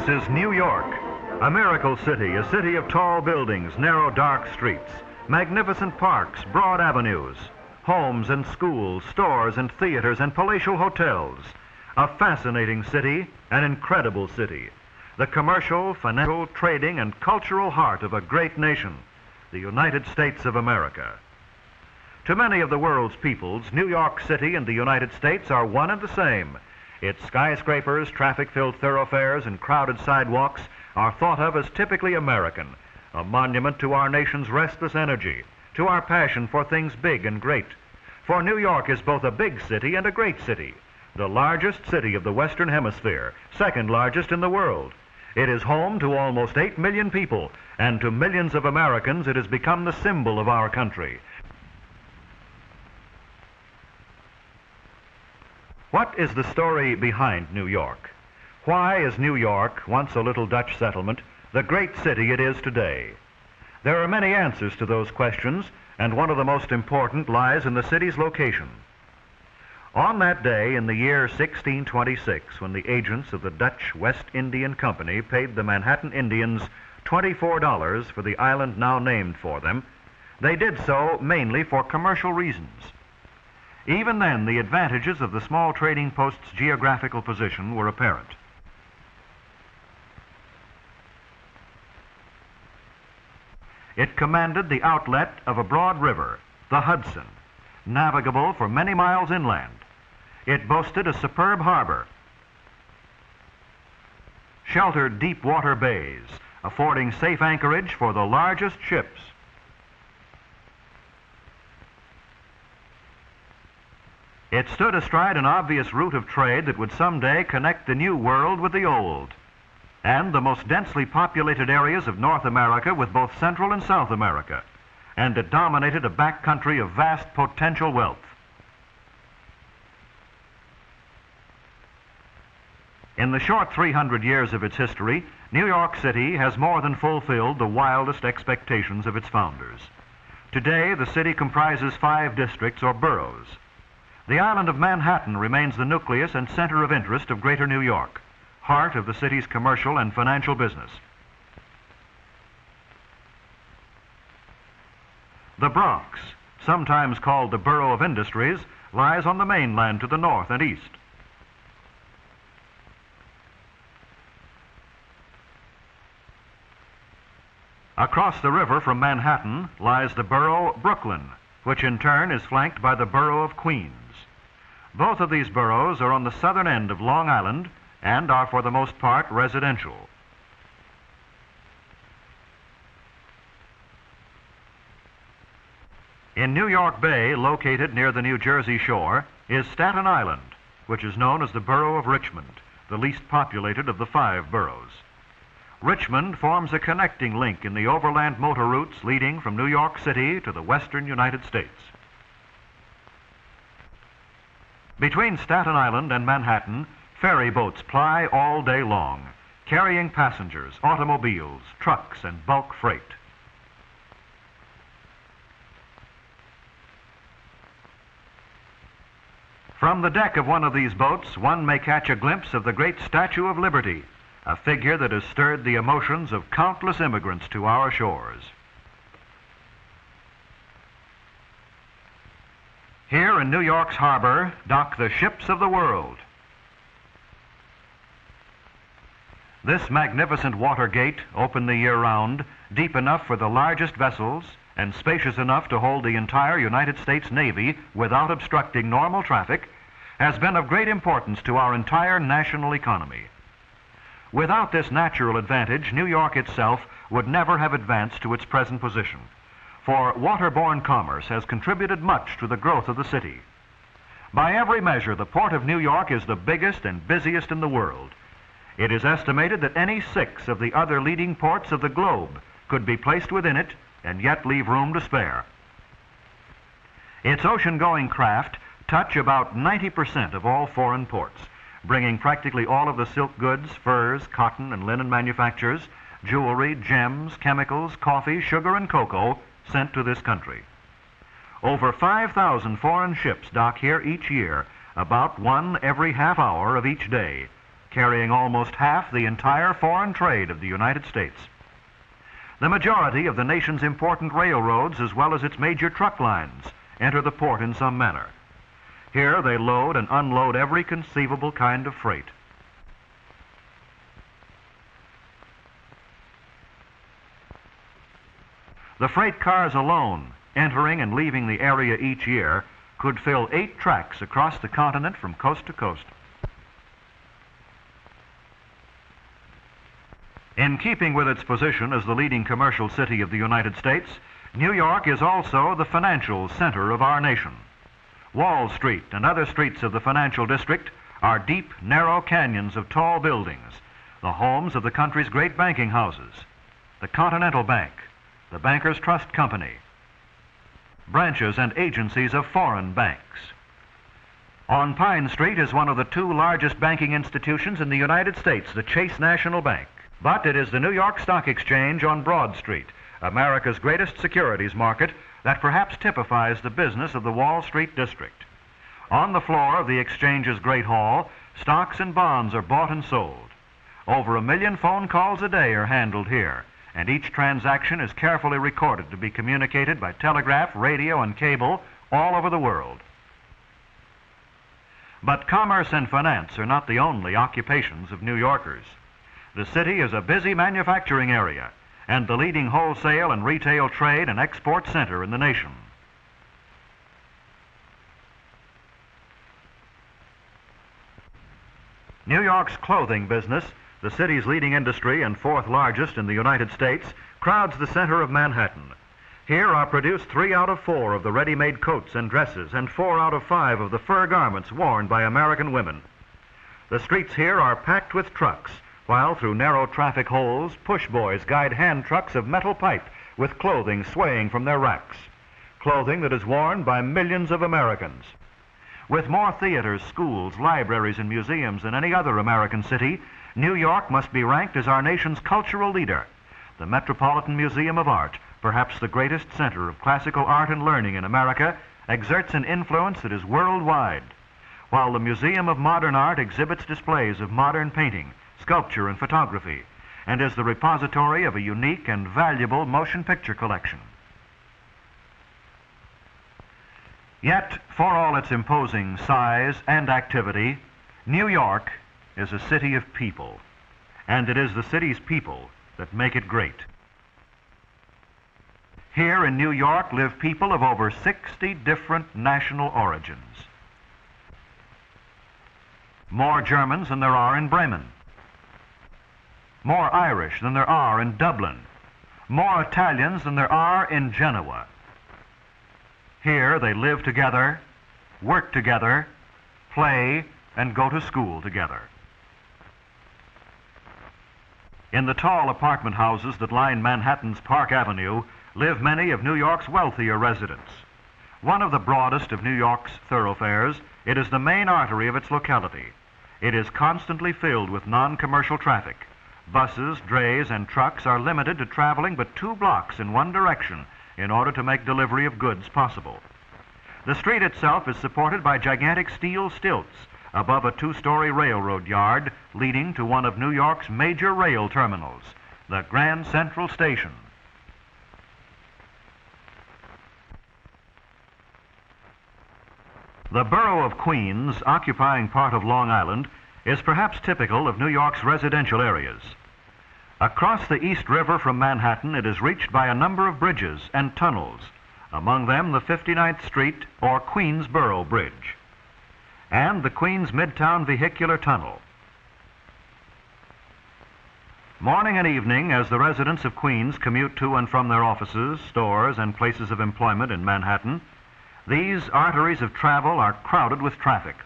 This is New York, a miracle city, a city of tall buildings, narrow dark streets, magnificent parks, broad avenues, homes and schools, stores and theaters and palatial hotels. A fascinating city, an incredible city. The commercial, financial, trading, and cultural heart of a great nation, the United States of America. To many of the world's peoples, New York City and the United States are one and the same. Its skyscrapers, traffic-filled thoroughfares, and crowded sidewalks are thought of as typically American, a monument to our nation's restless energy, to our passion for things big and great. For New York is both a big city and a great city, the largest city of the Western Hemisphere, second largest in the world. It is home to almost 8 million people, and to millions of Americans it has become the symbol of our country. What is the story behind New York? Why is New York, once a little Dutch settlement, the great city it is today? There are many answers to those questions, and one of the most important lies in the city's location. On that day in the year 1626, when the agents of the Dutch West Indian Company paid the Manhattan Indians $24 for the island now named for them, they did so mainly for commercial reasons. Even then, the advantages of the small trading post's geographical position were apparent. It commanded the outlet of a broad river, the Hudson, navigable for many miles inland. It boasted a superb harbor, sheltered deep water bays, affording safe anchorage for the largest ships. It stood astride an obvious route of trade that would someday connect the New World with the Old, and the most densely populated areas of North America with both Central and South America, and it dominated a backcountry of vast potential wealth. In the short 300 years of its history, New York City has more than fulfilled the wildest expectations of its founders. Today, the city comprises 5 districts or boroughs. The island of Manhattan remains the nucleus and center of interest of Greater New York, heart of the city's commercial and financial business. The Bronx, sometimes called the Borough of Industries, lies on the mainland to the north and east. Across the river from Manhattan lies the borough Brooklyn, which in turn is flanked by the borough of Queens. Both of these boroughs are on the southern end of Long Island and are for the most part residential. In New York Bay, located near the New Jersey shore, is Staten Island, which is known as the borough of Richmond, the least populated of the 5 boroughs. Richmond forms a connecting link in the overland motor routes leading from New York City to the western United States. Between Staten Island and Manhattan, ferry boats ply all day long, carrying passengers, automobiles, trucks, and bulk freight. From the deck of one of these boats, one may catch a glimpse of the great Statue of Liberty, a figure that has stirred the emotions of countless immigrants to our shores. Here in New York's harbor dock the ships of the world. This magnificent water gate, open the year round, deep enough for the largest vessels and spacious enough to hold the entire United States Navy without obstructing normal traffic, has been of great importance to our entire national economy. Without this natural advantage, New York itself would never have advanced to its present position, for waterborne commerce has contributed much to the growth of the city. By every measure, the port of New York is the biggest and busiest in the world. It is estimated that any 6 of the other leading ports of the globe could be placed within it and yet leave room to spare. Its ocean-going craft touch about 90% of all foreign ports, bringing practically all of the silk goods, furs, cotton, and linen manufactures, jewelry, gems, chemicals, coffee, sugar, and cocoa sent to this country. Over 5,000 foreign ships dock here each year, about one every half hour of each day, carrying almost half the entire foreign trade of the United States. The majority of the nation's important railroads, as well as its major truck lines, enter the port in some manner. Here they load and unload every conceivable kind of freight. The freight cars alone, entering and leaving the area each year, could fill 8 tracks across the continent from coast to coast. In keeping with its position as the leading commercial city of the United States, New York is also the financial center of our nation. Wall Street and other streets of the financial district are deep, narrow canyons of tall buildings, the homes of the country's great banking houses, the Continental Bank, the Bankers Trust Company, branches and agencies of foreign banks. On Pine Street is one of the 2 largest banking institutions in the United States, the Chase National Bank. But it is the New York Stock Exchange on Broad Street, America's greatest securities market, that perhaps typifies the business of the Wall Street district. On the floor of the exchange's Great Hall, stocks and bonds are bought and sold. Over 1 million phone calls a day are handled here, and each transaction is carefully recorded to be communicated by telegraph, radio, and cable all over the world. But commerce and finance are not the only occupations of New Yorkers. The city is a busy manufacturing area and the leading wholesale and retail trade and export center in the nation. New York's clothing business, the city's leading industry and 4th largest in the United States, crowds the center of Manhattan. Here are produced 3 out of 4 of the ready-made coats and dresses and 4 out of 5 of the fur garments worn by American women. The streets here are packed with trucks, while through narrow traffic holes, push boys guide hand trucks of metal pipe with clothing swaying from their racks, clothing that is worn by millions of Americans. With more theaters, schools, libraries, and museums than any other American city, New York must be ranked as our nation's cultural leader. The Metropolitan Museum of Art, perhaps the greatest center of classical art and learning in America, exerts an influence that is worldwide, while the Museum of Modern Art exhibits displays of modern painting, sculpture, and photography, and is the repository of a unique and valuable motion picture collection. Yet, for all its imposing size and activity, New York is a city of people, and it is the city's people that make it great. Here in New York live people of over 60 different national origins. More Germans than there are in Bremen. More Irish than there are in Dublin. More Italians than there are in Genoa. Here they live together, work together, play, and go to school together. In the tall apartment houses that line Manhattan's Park Avenue live many of New York's wealthier residents. One of the broadest of New York's thoroughfares, it is the main artery of its locality. It is constantly filled with non-commercial traffic. Buses, drays, and trucks are limited to traveling but 2 blocks in one direction in order to make delivery of goods possible. The street itself is supported by gigantic steel stilts above a 2-story railroad yard leading to one of New York's major rail terminals, the Grand Central Station. The borough of Queens, occupying part of Long Island, is perhaps typical of New York's residential areas. Across the East River from Manhattan, it is reached by a number of bridges and tunnels, among them the 59th Street or Queensboro Bridge, and the Queens Midtown Vehicular Tunnel. Morning and evening, as the residents of Queens commute to and from their offices, stores, and places of employment in Manhattan, these arteries of travel are crowded with traffic.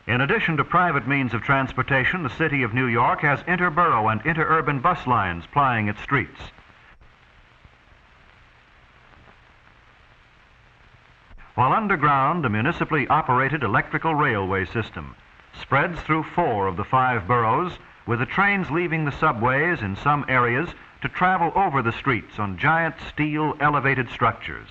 In addition to private means of transportation, the city of New York has interborough and interurban bus lines plying its streets. While underground, a municipally operated electrical railway system spreads through 4 of the 5 boroughs, with the trains leaving the subways in some areas to travel over the streets on giant steel elevated structures.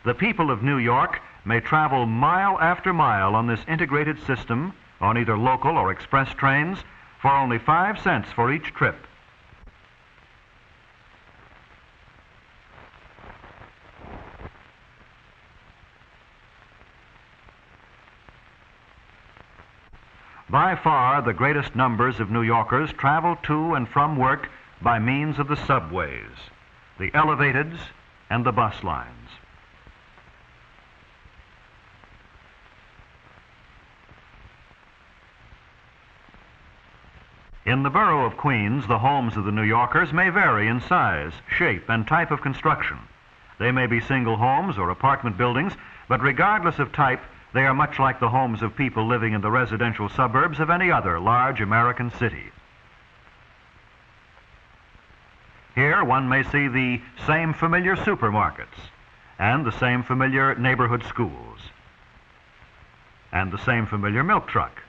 The people of New York may travel mile after mile on this integrated system on either local or express trains for only 5 cents for each trip. By far, the greatest numbers of New Yorkers travel to and from work by means of the subways, the elevateds, and the bus lines. In the borough of Queens, the homes of the New Yorkers may vary in size, shape, and type of construction. They may be single homes or apartment buildings, but regardless of type, they are much like the homes of people living in the residential suburbs of any other large American city. Here one may see the same familiar supermarkets, and the same familiar neighborhood schools, and the same familiar milk truck,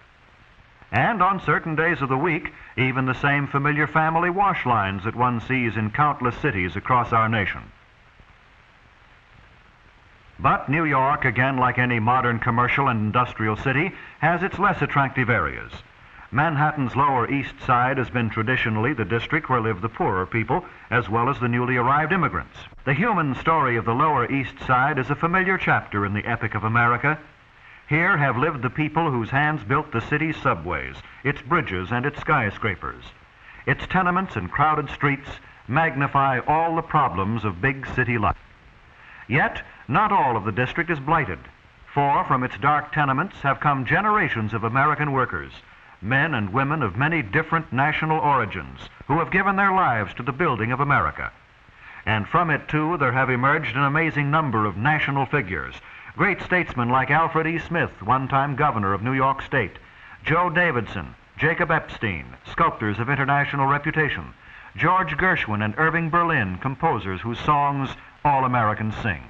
and on certain days of the week, even the same familiar family wash lines that one sees in countless cities across our nation. But New York, again like any modern commercial and industrial city, has its less attractive areas. Manhattan's Lower East Side has been traditionally the district where live the poorer people, as well as the newly arrived immigrants. The human story of the Lower East Side is a familiar chapter in the epic of America. Here have lived the people whose hands built the city's subways, its bridges, and its skyscrapers. Its tenements and crowded streets magnify all the problems of big city life. Yet, not all of the district is blighted, for from its dark tenements have come generations of American workers, men and women of many different national origins, who have given their lives to the building of America. And from it, too, there have emerged an amazing number of national figures, great statesmen like Alfred E. Smith, one-time governor of New York State, Joe Davidson, Jacob Epstein, sculptors of international reputation, George Gershwin and Irving Berlin, composers whose songs all Americans sing.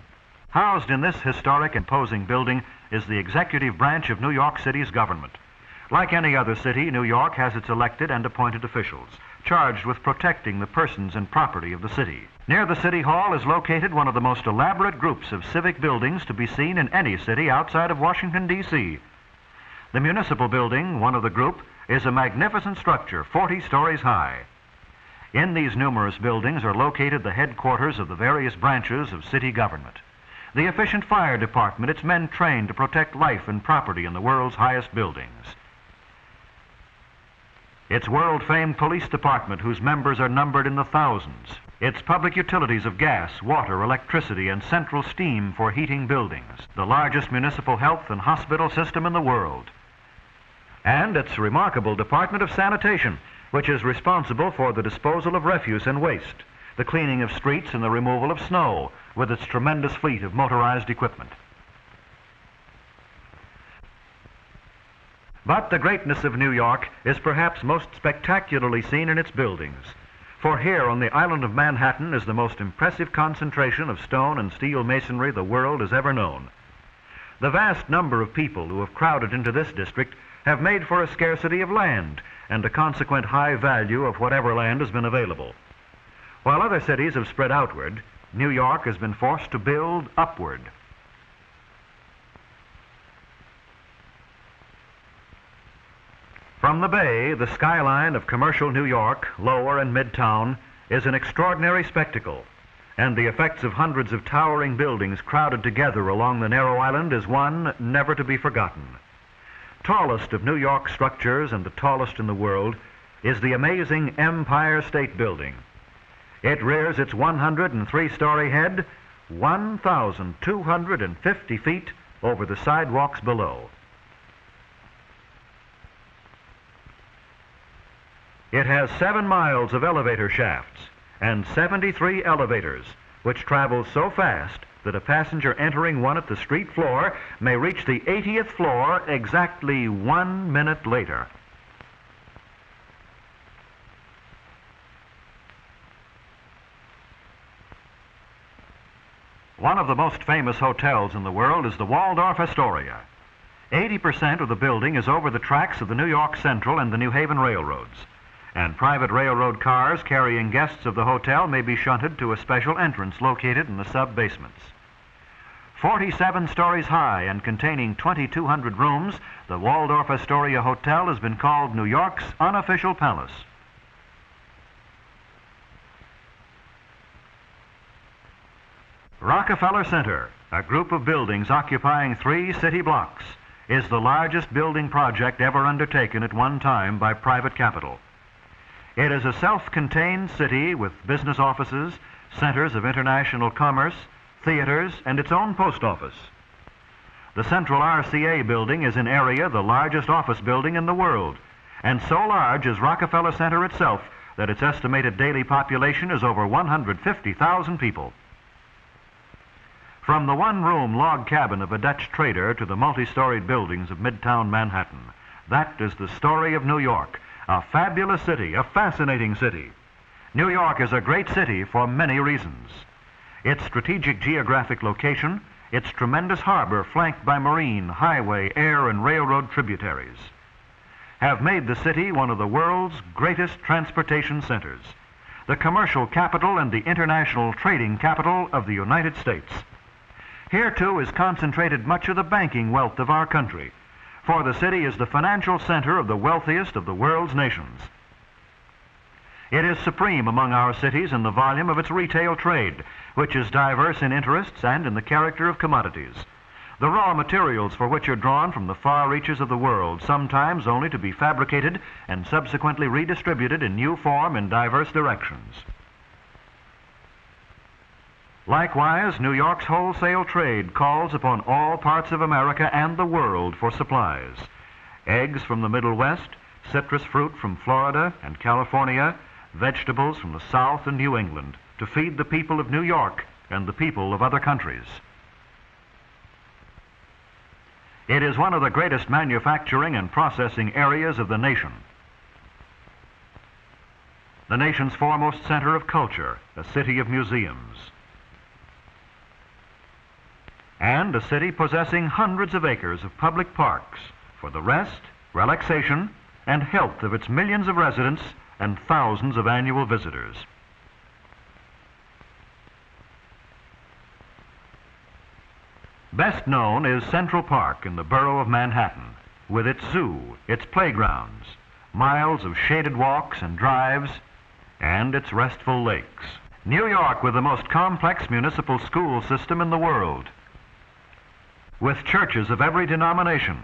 Housed in this historic, imposing building is the executive branch of New York City's government. Like any other city, New York has its elected and appointed officials, charged with protecting the persons and property of the city. Near the City Hall is located one of the most elaborate groups of civic buildings to be seen in any city outside of Washington, D.C. The municipal building, one of the group, is a magnificent structure 40 stories high. In these numerous buildings are located the headquarters of the various branches of city government. The efficient fire department, its men trained to protect life and property in the world's highest buildings. Its world-famed police department, whose members are numbered in the thousands. Its public utilities of gas, water, electricity, and central steam for heating buildings. The largest municipal health and hospital system in the world. And its remarkable Department of Sanitation, which is responsible for the disposal of refuse and waste, the cleaning of streets and the removal of snow, with its tremendous fleet of motorized equipment. But the greatness of New York is perhaps most spectacularly seen in its buildings. For here on the island of Manhattan is the most impressive concentration of stone and steel masonry the world has ever known. The vast number of people who have crowded into this district have made for a scarcity of land and a consequent high value of whatever land has been available. While other cities have spread outward, New York has been forced to build upward. From the bay, the skyline of commercial New York, Lower and Midtown, is an extraordinary spectacle, and the effects of hundreds of towering buildings crowded together along the narrow island is one never to be forgotten. Tallest of New York structures and the tallest in the world is the amazing Empire State Building. It rears its 103-story head 1,250 feet over the sidewalks below. It has 7 miles of elevator shafts and 73 elevators, which travel so fast that a passenger entering one at the street floor may reach the 80th floor exactly 1 minute later. One of the most famous hotels in the world is the Waldorf Astoria. 80% of the building is over the tracks of the New York Central and the New Haven railroads, and private railroad cars carrying guests of the hotel may be shunted to a special entrance located in the sub-basements. 47 stories high and containing 2,200 rooms, the Waldorf Astoria Hotel has been called New York's unofficial palace. Rockefeller Center, a group of buildings occupying 3 city blocks, is the largest building project ever undertaken at one time by private capital. It is a self-contained city with business offices, centers of international commerce, theaters, and its own post office. The Central RCA building is in area the largest office building in the world, and so large is Rockefeller Center itself that its estimated daily population is over 150,000 people. From the one-room log cabin of a Dutch trader to the multi-storied buildings of Midtown Manhattan, that is the story of New York, a fabulous city, a fascinating city. New York is a great city for many reasons. Its strategic geographic location, its tremendous harbor flanked by marine, highway, air, and railroad tributaries, have made the city one of the world's greatest transportation centers, the commercial capital and the international trading capital of the United States. Here, too, is concentrated much of the banking wealth of our country, for the city is the financial center of the wealthiest of the world's nations. It is supreme among our cities in the volume of its retail trade, which is diverse in interests and in the character of commodities, the raw materials for which are drawn from the far reaches of the world, sometimes only to be fabricated and subsequently redistributed in new form in diverse directions. Likewise, New York's wholesale trade calls upon all parts of America and the world for supplies. Eggs from the Middle West, citrus fruit from Florida and California, vegetables from the South and New England, to feed the people of New York and the people of other countries. It is one of the greatest manufacturing and processing areas of the nation. The nation's foremost center of culture, a city of museums, and a city possessing hundreds of acres of public parks for the rest, relaxation, and health of its millions of residents and thousands of annual visitors. Best known is Central Park in the borough of Manhattan, with its zoo, its playgrounds, miles of shaded walks and drives, and its restful lakes. New York with the most complex municipal school system in the world, with churches of every denomination,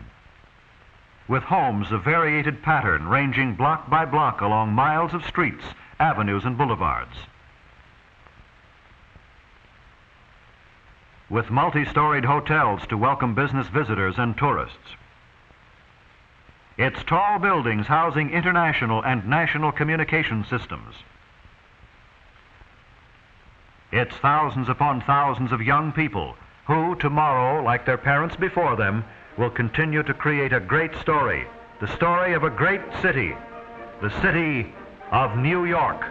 with homes of variated pattern ranging block by block along miles of streets, avenues, and boulevards, with multi-storied hotels to welcome business visitors and tourists, its tall buildings housing international and national communication systems, its thousands upon thousands of young people who tomorrow, like their parents before them, will continue to create a great story, the story of a great city, the city of New York.